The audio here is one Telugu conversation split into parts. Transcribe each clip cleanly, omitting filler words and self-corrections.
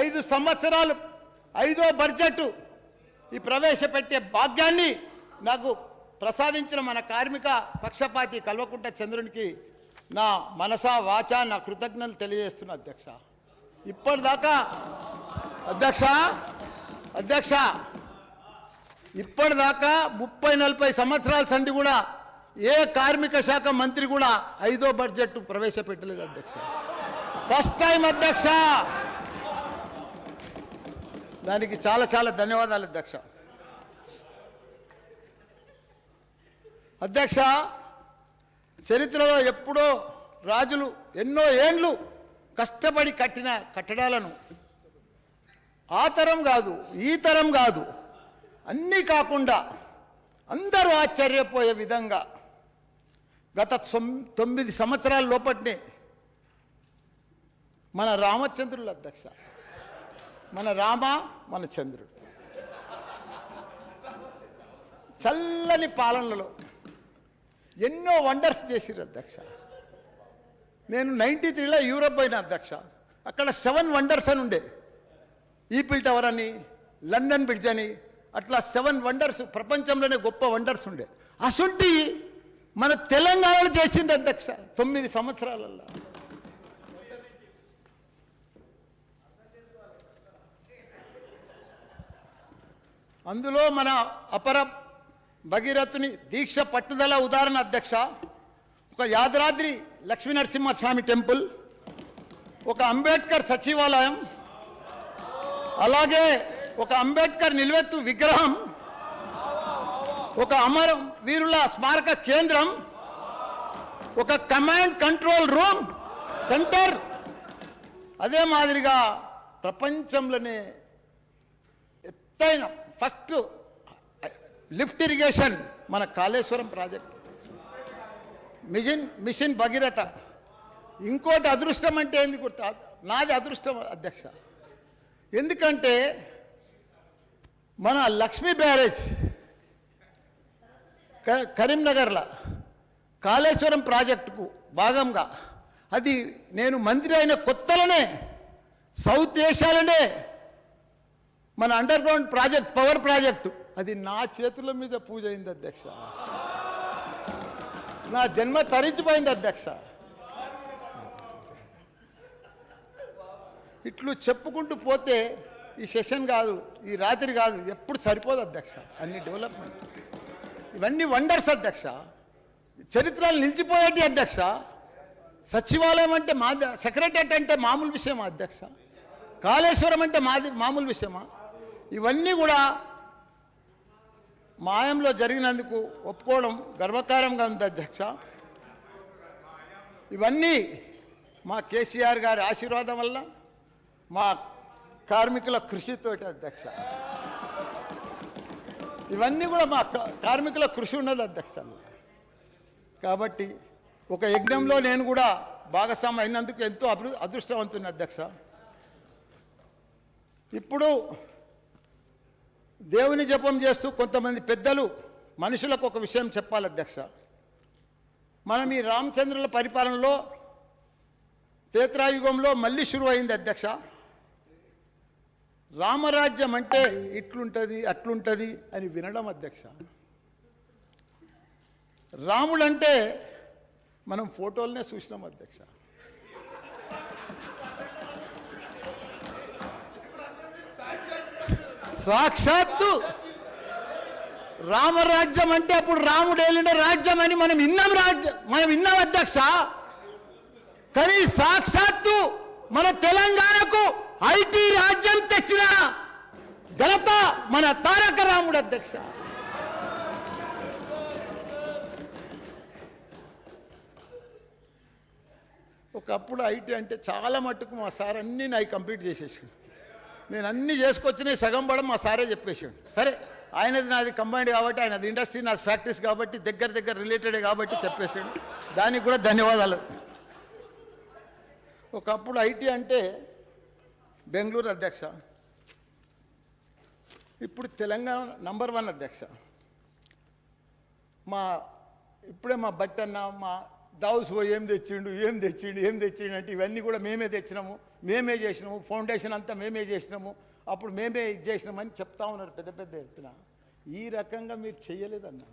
5 సంవత్సరాలు 5వ బడ్జెట్ ఈ ప్రవేశపెట్టే భాగ్యాన్ని నాకు ప్రసాదించిన మన కార్మిక పక్షపాతి కల్వకుంట్ల చంద్రునికి నా మనసా వాచా నా కృతజ్ఞతలు తెలియజేస్తున్నా అధ్యక్ష. ఇప్పటిదాకా అధ్యక్ష ఇప్పటిదాకా 30-40 సంవత్సరాల సంధి కూడా ఏ కార్మిక శాఖ మంత్రి కూడా 5వ బడ్జెట్ ప్రవేశపెట్టలేదు అధ్యక్ష. ఫస్ట్ టైం అధ్యక్ష. దానికి చాలా చాలా ధన్యవాదాలు అధ్యక్ష. అధ్యక్ష, చరిత్రలో ఎప్పుడో రాజులు ఎన్నో ఏండ్లు కష్టపడి కట్టిన కట్టడాలను ఆ తరం కాదు ఈ తరం కాదు అన్నీ కాకుండా అందరూ ఆశ్చర్యపోయే విధంగా గత 9 సంవత్సరాల లోపట్నే మన రామచంద్రులు అధ్యక్ష, మన రామ మన చంద్రుడు చల్లని పాలనలో ఎన్నో వండర్స్ చేసిరు అధ్యక్ష. నేను 93లో యూరోప్ పోయిన అధ్యక్ష. అక్కడ 7 వండర్స్ అని ఉండే. ఈఫిల్ టవర్ అని, లండన్ బ్రిడ్జ్ అని, అట్లా 7 వండర్స్, ప్రపంచంలోనే గొప్ప వండర్స్ ఉండే. అసుంటి మన తెలంగాణలో చేసింది అధ్యక్ష 9 సంవత్సరాలలో. అందులో మన అపర భగీరథుని దీక్ష పట్టుదల ఉదాహరణ అధ్యక్ష. ఒక యాదాద్రి లక్ష్మీనరసింహస్వామి టెంపుల్, ఒక అంబేద్కర్ సచివాలయం, అలాగే ఒక అంబేద్కర్ నిలువెత్తు విగ్రహం, ఒక అమర వీరుల స్మారక కేంద్రం, ఒక కమాండ్ కంట్రోల్ రూమ్ సెంటర్, అదే మాదిరిగా ప్రపంచంలోనే ఎత్తైన ఫస్ట్ లిఫ్ట్ ఇరిగేషన్ మన కాళేశ్వరం ప్రాజెక్ట్, మిషన్ భగీరథ. ఇంకోటి అదృష్టం అంటే ఏంది గుర్తు? నాది అదృష్టం అధ్యక్ష. ఎందుకంటే మన లక్ష్మీ బ్యారేజ్ కరీంనగర్లో కాళేశ్వరం ప్రాజెక్టుకు భాగంగా అది నేను మంత్రి అయిన కొత్తలోనే సౌత్ ఏషియాలోనే మన under ground project, power project, అది నా చేతుల మీద పూజ అయింది అధ్యక్ష. నా జన్మ తరించిపోయింది అధ్యక్ష. ఇట్లు చెప్పుకుంటూ పోతే ఈ సెషన్ కాదు, ఈ రాత్రి కాదు, ఎప్పుడు సరిపోదు అధ్యక్ష. అన్ని డెవలప్మెంట్, ఇవన్నీ వండర్స్ అధ్యక్ష. చరిత్రలు నిలిచిపోయేటి అధ్యక్ష. సచివాలయం అంటే సెక్రటరియట్ అంటే మామూలు విషయమా అధ్యక్ష? కాళేశ్వరం అంటే మామూలు విషయమా? ఇవన్నీ కూడా మాయంలో జరిగినందుకు ఒప్పుకోవడం గర్వకారంగా ఉంది అధ్యక్ష. ఇవన్నీ మా కేసీఆర్ గారి ఆశీర్వాదం వల్ల, మా కార్మికుల కృషితోటి అధ్యక్ష. ఇవన్నీ కూడా మా కార్మికుల కృషి ఉన్నది అధ్యక్ష. కాబట్టి ఒక యజ్ఞంలో నేను కూడా భాగస్వామి అయినందుకు ఎంతో అదృష్టవంతుని అధ్యక్ష. ఇప్పుడు దేవుని జపం చేస్తూ కొంతమంది పెద్దలు మనుషులకు ఒక విషయం చెప్పాలి అధ్యక్ష. మనం ఈ రామచంద్రుల పరిపాలనలో త్రేతాయుగంలో మళ్ళీ షురు అయింది అధ్యక్ష. రామరాజ్యం అంటే ఇట్లుంటుంది అట్లుంటుంది అని వినడం అధ్యక్ష. రాముడంటే మనం ఫోటోలనే చూసినాం అధ్యక్ష. సాక్షాత్తు రామరాజ్యం అంటే అప్పుడు రాముడు ఏలిన రాజ్యం అని మనం విన్నాం అధ్యక్ష. కానీ సాక్షాత్తు మన తెలంగాణకు ఐటీ రాజ్యం తెచ్చిన ఘనత మన తారక రాముడు అధ్యక్ష. ఒకప్పుడు ఐటీ అంటే చాలా మట్టుకు మా సార్ అన్నీ నాకు కంప్లీట్ చేసేసాడు. నేను అన్నీ చేసుకొచ్చినాయి సగం పడం మా సారే చెప్పేసాడు. సరే, ఆయనది నాది కంబైండ్ కాబట్టి, ఆయనది ఇండస్ట్రీ నాది ఫ్యాక్టరీస్ కాబట్టి దగ్గర రిలేటెడ్ కాబట్టి చెప్పేసాడు. దానికి కూడా ధన్యవాదాలు. ఒకప్పుడు ఐటీ అంటే బెంగళూరు అధ్యక్ష, ఇప్పుడు తెలంగాణ నంబర్ 1 అధ్యక్ష. ఇప్పుడే మా బట్టన్న మా దావుస్ ఏం తెచ్చిండు అంటే ఇవన్నీ కూడా మేమే తెచ్చినాము, మేమే చేసినాము, ఫౌండేషన్ అంతా మేమే చేసినాము, అప్పుడు మేమే ఇది చేసినామని చెప్తా ఉన్నారు పెద్ద పెద్ద ఎత్తున. ఈ రకంగా మీరు చేయలేదన్నా.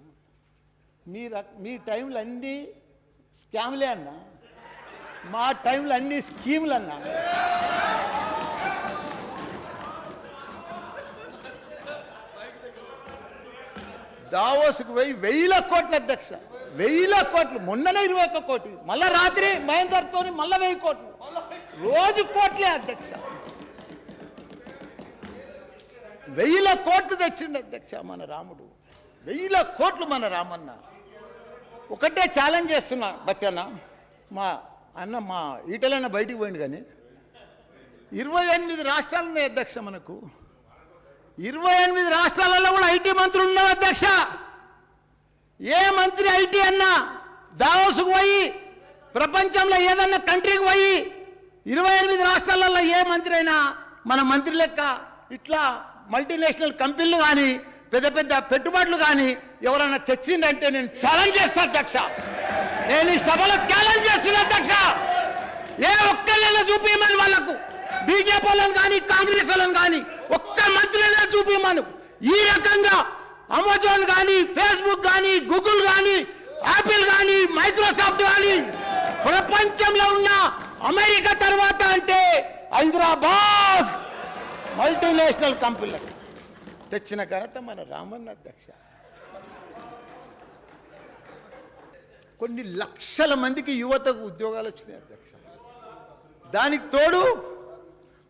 మీ టైంలో అన్నీ స్కామ్లే అన్నా, మా టైంలో అన్ని స్కీములు అన్నా. దావోస్కు పోయి 1000 కోట్ల అధ్యక్ష, 1000 కోట్లు, మొన్ననే 21 కోట్లు, మళ్ళా రాత్రి మహేందర్తో మళ్ళా 1000 కోట్లు, రోజు కోట్లే అధ్యక్ష. 1000 కోట్లు తెచ్చిండు అధ్యక్ష మన రాముడు, 1000 కోట్లు మన రామన్న. ఒకటే ఛాలెంజ్ చేస్తున్నా బట్ అన్న, మా ఈటలన్న బయటికి పోయింది కానీ 28 రాష్ట్రాలు ఉన్నాయి అధ్యక్ష మనకు. 28 రాష్ట్రాలలో కూడా ఐటీ మంత్రులు ఉన్నారు అధ్యక్ష. ఏ మంత్రి ఐటీ అన్నా దావోసుకు పోయి, ప్రపంచంలో ఏదన్నా కంట్రీకి పోయి 28 రాష్ట్రాలలో ఏ మంత్రి అయినా మన మంత్రి లెక్క ఇట్లా మల్టీనేషనల్ కంపెనీలు కానీ పెద్ద పెద్ద పెట్టుబడులు కానీ ఎవరైనా తెచ్చిందంటే నేను ఛాలెంజ్ చేస్తాను అధ్యక్ష. నేను ఈ సభలో ఛాలెంజ్ చేస్తున్నా అధ్యక్ష. ఏ ఒక్కళ్ళైనా చూపించమని వాళ్ళకు, బీజేపీ వాళ్ళని కానీ కాంగ్రెస్ వాళ్ళని కానీ ఒక్క మంత్రినే చూపించమను. ఈ రకంగా అమెజాన్ కానీ, ఫేస్బుక్ కానీ, గూగుల్ కానీ, యాపిల్ కానీ, మైక్రోసాఫ్ట్ కానీ ప్రపంచంలో ఉన్న అమెరికా తర్వాత అంటే హైదరాబాద్ మల్టీనేషనల్ కంపెనీలకు తెచ్చిన ఘనత మన రామన్న అధ్యక్ష. కొన్ని లక్షల మందికి యువతకు ఉద్యోగాలు వచ్చినాయి అధ్యక్ష. దానికి తోడు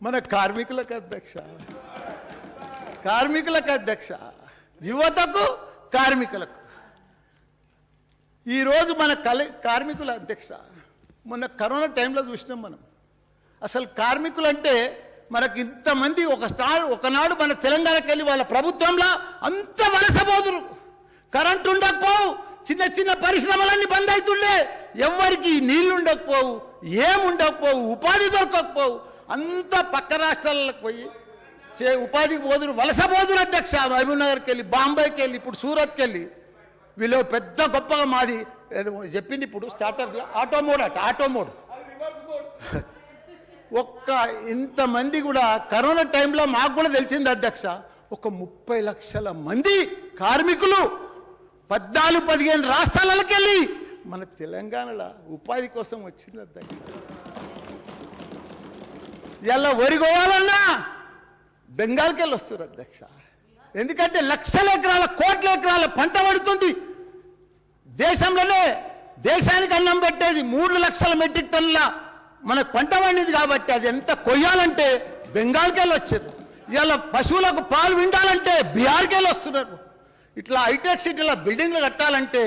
మన కార్మికులకు అధ్యక్ష, యువతకు కార్మికులకు. ఈరోజు మన కార్మికుల అధ్యక్ష, మొన్న కరోనా టైంలో చూసినాం మనం. అసలు కార్మికులు అంటే మనకి ఇంతమంది ఒకనాడు మన తెలంగాణకి వెళ్ళి వాళ్ళ ప్రభుత్వంలో అంత వలసపోదురు. కరెంటు ఉండకపోవు, చిన్న చిన్న పరిశ్రమలన్నీ బంద్ అవుతుండే, ఎవరికి నీళ్లు ఉండకపోవు, ఏముండకపోవు, ఉపాధి దొరకకపోవు. అంత పక్క రాష్ట్రాలకు పోయి ఉపాధికి పోదురు, వలసపోదురు అధ్యక్ష. మహబూబ్ నగర్కి వెళ్ళి, బాంబేకి వెళ్ళి, ఇప్పుడు సూరత్కి వెళ్ళి. వీళ్ళు పెద్ద గొప్పగా మాది చెప్పింది ఇప్పుడు స్టార్టప్లో ఆటోమోడ్. ఒక్క ఇంతమంది కూడా కరోనా టైంలో మాకు కూడా తెలిసింది అధ్యక్ష. ఒక 30 లక్షల మంది కార్మికులు 14-15 రాష్ట్రాలకు వెళ్ళి మన తెలంగాణలో ఉపాధి కోసం వచ్చింది అధ్యక్ష. ఇలా వరిగోవాలన్నా బెంగాల్కి వెళ్ళి వస్తారు అధ్యక్ష. ఎందుకంటే లక్షల ఎకరాల, కోట్ల ఎకరాల పంట పడుతుంది. దేశానికి అన్నం పెట్టేది 3 లక్షల మెట్రిక్ టన్నుల మన పంట పండింది కాబట్టి అది ఎంత కొయ్యాలంటే బెంగాల్కి వెళ్ళి వచ్చారు. ఇలా పశువులకు పాలు విండాలంటే బీహార్కి వెళ్ళి వస్తున్నారు. ఇట్లా హైటెక్ సిటీలో బిల్డింగ్లు కట్టాలంటే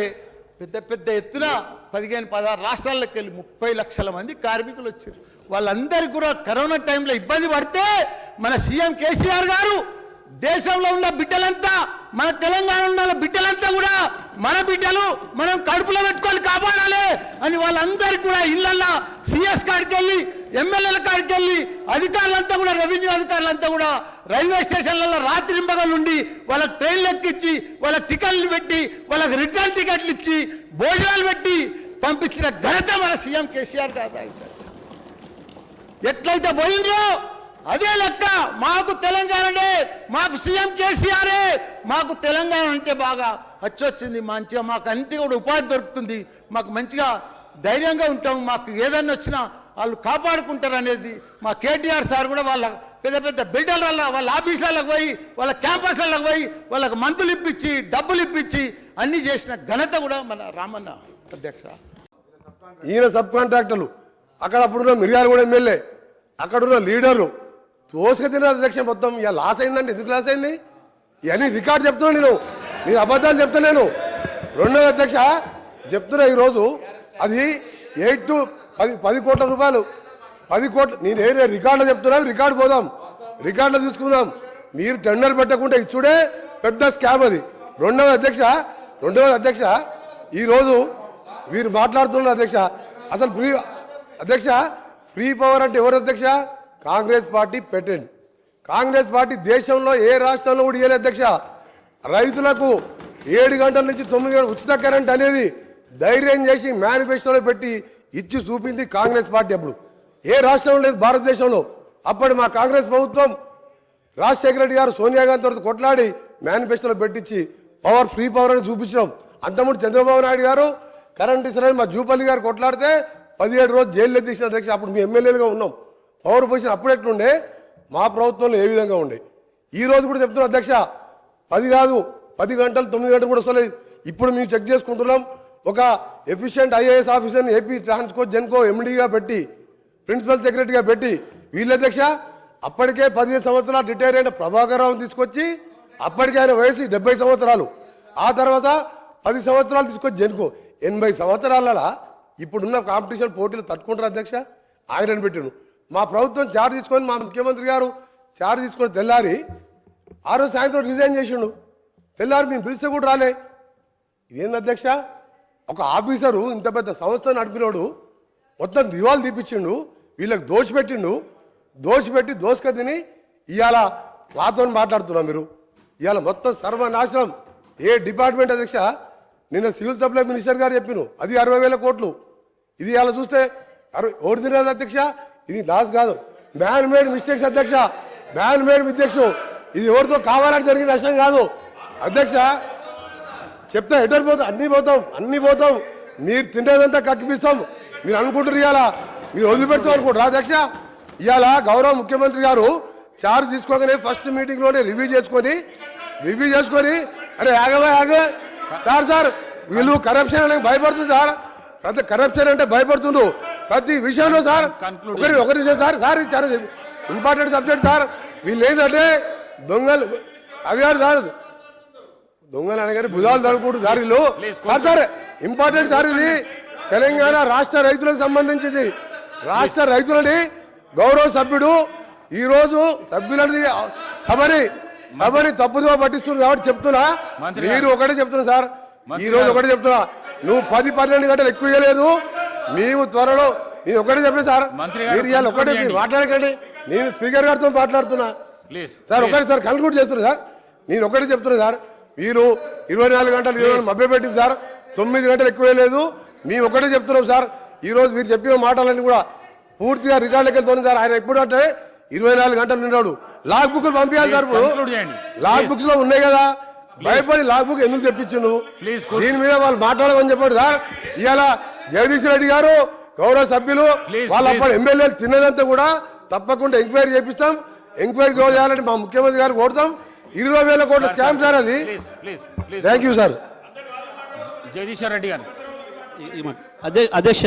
పెద్ద ఎత్తున 15-16 రాష్ట్రాలకు వెళ్ళి 30 లక్షల మంది కార్మికులు వచ్చారు. వాళ్ళందరికీ కూడా కరోనా టైంలో ఇబ్బంది పడితే మన సీఎం కేసీఆర్ గారు దేశంలో ఉన్న బిడ్డలంతా, మన తెలంగాణ ఉన్న బిడ్డలంతా కూడా మన బిడ్డలు మనం కడుపులో పెట్టుకొని కాపాడాలి అని వాళ్ళందరికీ కూడా ఇళ్లల్లో సిఎస్ కాడికి వెళ్ళి, ఎమ్మెల్యేల కాడికి వెళ్ళి, అధికారులంతా కూడా, రెవెన్యూ అధికారులంతా కూడా రైల్వే స్టేషన్లలో రాత్రింబగలు ఉండి వాళ్ళకి ట్రైన్లు ఎక్కించి, వాళ్ళకి టికెట్లు పెట్టి, వాళ్ళకి రిటర్న్ టికెట్లు ఇచ్చి, భోజనాలు పెట్టి పంపించిన ఘనత మన సీఎం కేసీఆర్ గారు. ఎట్లయితే పోయిందో అదే లెక్క మాకు తెలంగాణనే, మాకు సీఎం కేసీఆరే. మాకు తెలంగాణ అంటే బాగా వచ్చింది, మంచిగా మాకు అన్నిటి కూడా ఉపాధి దొరుకుతుంది, మాకు మంచిగా ధైర్యంగా ఉంటాం, మాకు ఏదన్నా వచ్చినా వాళ్ళు కాపాడుకుంటారు అనేది మా కేటీఆర్ సార్ కూడా వాళ్ళ పెద్ద బిల్డర్ల వాళ్ళ ఆఫీసులకు పోయి, వాళ్ళ క్యాంపస్లకు పోయి, వాళ్ళకి మందులు ఇప్పించి, డబ్బులు ఇప్పించి అన్ని చేసిన ఘనత కూడా మన రామన్న అధ్యక్ష. ఈయన సబ్ కాంట్రాక్టర్లు, అక్కడ అప్పుడున్న మిర్యాలగూడ ఎమ్మెల్యే, అక్కడున్న లీడర్లు తోసుక తిన అధ్యక్ష. మొత్తం ఇక లాస్ అయిందండి. ఎందుకు లాస్ అయింది? ఇవన్నీ రికార్డు చెప్తున్నాను నేను అబద్ధాలు చెప్తున్నాను. రెండోది అధ్యక్ష చెప్తున్నా, ఈరోజు అది 8 to 10 కోట్ల రూపాయలు, 10 కోట్లు. నేను ఏ రికార్డులో చెప్తున్నాను, రికార్డు పోదాం, రికార్డులో తీసుకుందాం. మీరు టెండర్ పెట్టకుండా ఇచ్చుడే పెద్ద స్కామ్ అది. రెండవది అధ్యక్ష ఈరోజు వీరు మాట్లాడుతున్నారు అధ్యక్ష. అసలు ఫ్రీ పవర్ అంటే ఎవరు అధ్యక్ష? కాంగ్రెస్ పార్టీ పెట్టండి. కాంగ్రెస్ పార్టీ దేశంలో ఏ రాష్ట్రంలో కూడా ఇవ్వలేదు అధ్యక్ష. రైతులకు 7 గంటల నుంచి 9 గంటల ఉచిత కరెంట్ అనేది ధైర్యం చేసి మేనిఫెస్టోలో పెట్టి ఇచ్చి చూపింది కాంగ్రెస్ పార్టీ. అప్పుడు ఏ రాష్ట్రంలో లేదు భారతదేశంలో. అప్పటి మా కాంగ్రెస్ ప్రభుత్వం రాజశేఖర రెడ్డి గారు సోనియా గాంధీ తోటి కొట్లాడి మేనిఫెస్టోలో పెట్టించి పవర్ ఫ్రీ పవర్ అని చూపించడం. అంతకుముందు చంద్రబాబు నాయుడు గారు కరెంట్ ఇస్తారని మా జూపల్లి గారు కొట్లాడితే 17 రోజులు జైల్లో తీసిన అధ్యక్ష. అప్పుడు మీ ఎమ్మెల్యేలుగా ఉన్నాం. పవర్ పొజిషన్ అప్పుడు ఎట్లుండే, మా ప్రభుత్వంలో ఏ విధంగా ఉండే. ఈ రోజు కూడా చెప్తున్నాం అధ్యక్ష, 10 కాదు 10 గంటలు 9 గంటలు కూడా వస్తలేదు. ఇప్పుడు మేము చెక్ చేసుకుంటున్నాం. ఒక ఎఫిషియెంట్ ఐఏఎస్ ఆఫీసర్ని ఏపీ ట్రాన్స్కో జెన్కో ఎండీగా పెట్టి ప్రిన్సిపల్ సెక్రటరీగా పెట్టి వీళ్ళ అధ్యక్ష అప్పటికే 15 సంవత్సరాలు రిటైర్ అయిన ప్రభాకర్ రావుని తీసుకొచ్చి అప్పటికే ఆయన వయసు 70 సంవత్సరాలు. ఆ తర్వాత 10 సంవత్సరాలు తీసుకొచ్చి జెన్కో 80 సంవత్సరాల ఇప్పుడున్న కాంపిటీషన్ పోటీలు తట్టుకుంటారు అధ్యక్ష. ఆయనను పెట్టాను. మా ప్రభుత్వం చార్జ్ తీసుకొని మా ముఖ్యమంత్రి గారు చార్జ్ తీసుకొని తెల్లారి ఆ రోజు సాయంత్రం రిజైన్ చేసిండు. తెల్లారి మేము పిలిస్తే కూడా రాలే. ఇదేంది అధ్యక్ష, ఒక ఆఫీసరు ఇంత పెద్ద సంస్థ నడిపినోడు మొత్తం దివాలు తీపిచ్చిండు, వీళ్ళకి దోషపెట్టిండు. దోషపెట్టి దోసుక తిని ఇవాళ మాతో మాట్లాడుతున్నాం. మీరు ఇవాళ మొత్తం సర్వనాశనం. ఏ డిపార్ట్మెంట్ అధ్యక్ష, నిన్న సివిల్ సప్లై మినిస్టర్ గారు చెప్పిను అది 60,000 కోట్లు. ఇది ఇవాళ చూస్తే ఓడి తినదు అధ్యక్ష. ఇది లాస్ కాదు, మ్యాన్ మేడ్ మిస్టేక్స్ అధ్యక్ష, మ్యాన్ మేడ్ మిస్టేక్స్. ఇది ఎవరితో కావాలని జరిగిన నష్టం కాదు అధ్యక్ష. చెప్తా ఎటర్ పోతాం, అన్ని పోతాం. మీరు తినేదంతా కక్కిపిస్తాం. మీరు అనుకుంటారు ఇవాళ మీరు వదిలిపెడతాం అనుకుంటారు అధ్యక్ష. ఇవాళ గౌరవ ముఖ్యమంత్రి గారు చార్జ్ తీసుకోగానే ఫస్ట్ మీటింగ్ లోనే రివ్యూ చేసుకొని అరే ఆగవే సార్ వీళ్ళు కరప్షన్ అంటే భయపడుతుంది సార్. ప్రతి కరప్షన్ అంటే భయపడుతుండ్రు ప్రతి విషయంలో సార్. ఒకరి సార్ చాలా ఇంపార్టెంట్ సబ్జెక్ట్ సార్. వీళ్ళు ఏంటంటే దొంగలు అది కాదు సార్, దొంగలు అనగానే భుజాలు తడుకుంటు సార్ వీళ్ళు సార్. ఇంపార్టెంట్ సార్ ఇది తెలంగాణ రాష్ట్ర రైతులకు సంబంధించింది. రాష్ట్ర రైతులని గౌరవ సభ్యుడు ఈ రోజు సభ్యులని సభని తప్పుదో పట్టిస్తున్నారు కాబట్టి చెప్తున్నా. మీరు ఒకటే చెప్తున్నా సార్, ఈ రోజు ఒకటే చెప్తున్నా, నువ్వు 10-12 గంటలు ఎక్కువ ఇవ్వలేదు. మేము త్వరలో నేను ఒకటే చెప్పిన సార్, మీరు ఇవాళ ఒకటే మీరు మాట్లాడకండి. నేను స్పీకర్ గారితో మాట్లాడుతున్నా సార్. ఒకటే సార్ కన్క్లూడ్ చేస్తున్నా సార్. నేను ఒకటే చెప్తున్నా సార్, మీరు 24 గంటలు 20 మభ్య పెట్టింది సార్. 9 గంటలు ఎక్కువ లేదు. మేము ఒకటే చెప్తున్నాం సార్. ఈ రోజు మీరు చెప్పిన మాటలన్నీ కూడా పూర్తిగా రికార్డులకి వెళ్తుంది సార్. ఆయన ఎప్పుడు అంటే 24 గంటలు నిన్నాడు. లాగ్ బుక్ పంపించాలి సార్. లాగ్ బుక్స్ లో ఉన్నాయి కదా, భయపడి లాగ్ బుక్ ఎందుకు తెప్పించిండు? దీని మీద వాళ్ళు మాట్లాడమని చెప్పాడు సార్. ఇవాళ జగదీష్ రెడ్డి గారు గౌరవ సభ్యులు వాళ్ళ అప్పుడు ఎమ్మెల్యేలు తిన్నదంతా కూడా తప్పకుండా ఎంక్వైరీ చేపిస్తాం. ఎంక్వైరీ చేయాలని మా ముఖ్యమంత్రి గారు కోరుతాం. 20,000 కోట్ల స్కామ్ సార్ అది. Thank you sir. Jagadishwar Reddy గారు అధ్యక్ష